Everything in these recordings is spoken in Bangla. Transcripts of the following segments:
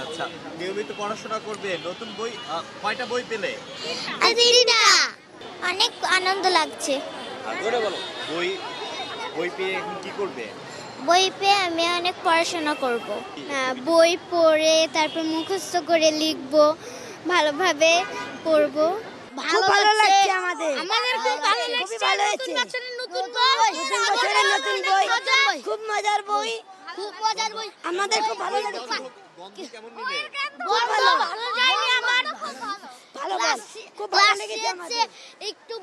আচ্ছা, নিয়মিত পড়াশোনা করবে। নতুন বই কয়টা বই পেলে? তিনটা। অনেক আনন্দ লাগছে। জোরে বলো। বই বই পেয়ে এখন কি করবে? বই পেয়ে আমি অনেক পড়াশোনা করব। বই পড়ে তারপর মুখস্থ করে লিখব, ভালোভাবে পড়ব। খুব ভালো লাগছে আমাদের। আমাদের খুব ভালো লাগছে। ভালো হয়েছে। নতুন বই, নতুন বছরের নতুন বই, খুব মজার বই। খুব মজার বই। আমাদের খুব ভালো লাগছে। বন্ধু কেমন নিলে? খুব ভালো। ভালো যায়নি আমার। ভালো বল। খুব ভালো লেগেছে আমাদের। একটু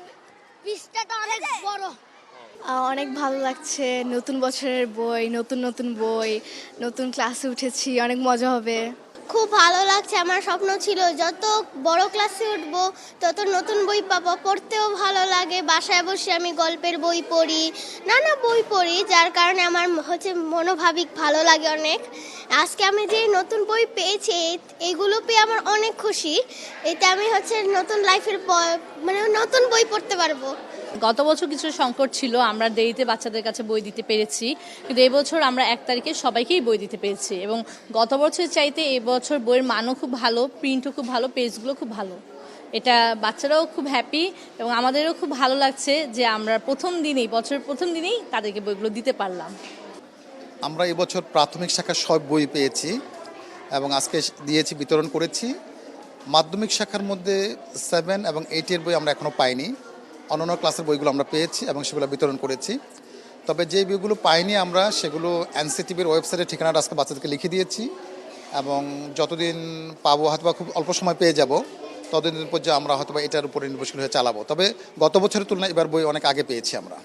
পৃষ্ঠাটা অনেক বড়। অনেক ভালো লাগছে, নতুন বছরের বই, নতুন নতুন বই, নতুন ক্লাসে উঠেছি, অনেক মজা হবে। খুব ভালো লাগছে। আমার স্বপ্ন ছিল যত বড় ক্লাসে উঠবো তত নতুন বই পাবো, পড়তেও ভালো লাগে। বাসায় বসে আমি গল্পের বই পড়ি, নানা বই পড়ি, যার কারণে আমার মনোভাবিক ভালো লাগে অনেক। আজকে আমি যে নতুন বই পেয়েছি এইগুলো পেয়ে আমার অনেক খুশি। এতে আমি নতুন লাইফের নতুন বই পড়তে পারবো। গত বছর কিছু সংকট ছিল, আমরা দেরিতে বাচ্চাদের কাছে বই দিতে পেরেছি, কিন্তু এবছর আমরা 1 তারিখে সবাইকেই বই দিতে পেরেছি এবং গত বছরের চাইতে এবছর বইয়ের মানও খুব ভালো, প্রিন্টও খুব ভালো, পেজগুলো খুব ভালো। এটা বাচ্চারাও খুব হ্যাপি এবং আমাদেরও খুব ভালো লাগছে যে আমরা বছরের প্রথম দিনেই তাদেরকে বইগুলো দিতে পারলাম। আমরা এবছর প্রাথমিক শাখার সব বই পেয়েছি এবং আজকে দিয়েছি, বিতরণ করেছি। মাধ্যমিক শাখার মধ্যে 7 এবং 8 বই আমরা এখনও পাইনি। অন্যান্য ক্লাসের বইগুলো আমরা পেয়েছি এবং সেগুলো বিতরণ করেছি। তবে যে বইগুলো পাইনি আমরা সেগুলো এনসিটিভির ওয়েবসাইটের ঠিকানাটা আজকে বাচ্চাদেরকে লিখে দিয়েছি এবং যতদিন পাবো হয়তো খুব অল্প সময় পেয়ে যাব, ততদিন পর্যন্ত আমরা হয়তো এটার উপরে নির্ভরশীল হয়ে চালাবো। তবে গত বছরের তুলনায় এবার বই অনেক আগে পেয়েছি আমরা।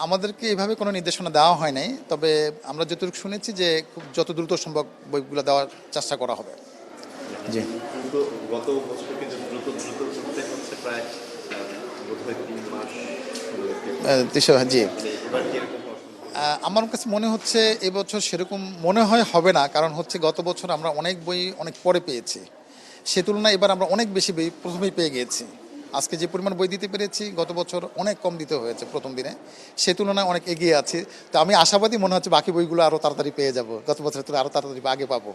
আমাদেরকে এইভাবে কোনো নির্দেশনা দেওয়া হয় নাই, তবে আমরা যতটুকু শুনেছি যে খুব যত দ্রুত সম্ভব বইগুলো দেওয়ার চেষ্টা করা হবে। জি, গত বছর কিন্তু দ্রুত করতে হচ্ছে প্রায় বোধহয় 3 মাস। জি, আমার কাছে মনে হচ্ছে এবছর সেরকম মনে হয় হবে না, কারণ গত বছর আমরা অনেক বই অনেক পরে পেয়েছি, সে তুলনায় এবার আমরা অনেক বেশি বই প্রথমেই পেয়ে গিয়েছি। আজকে যে পরিমাণ বই দিতে পেরেছি গত বছর অনেক কম দিতে হয়েছে প্রথম দিনে, সে তুলনায় অনেক এগিয়ে আছি। তো আমি আশাবাদী, মনে হচ্ছে বাকি বইগুলো আরও তাড়াতাড়ি পেয়ে যাব, গত বছরের তুলনায় আরও তাড়াতাড়ি আগে পাবো।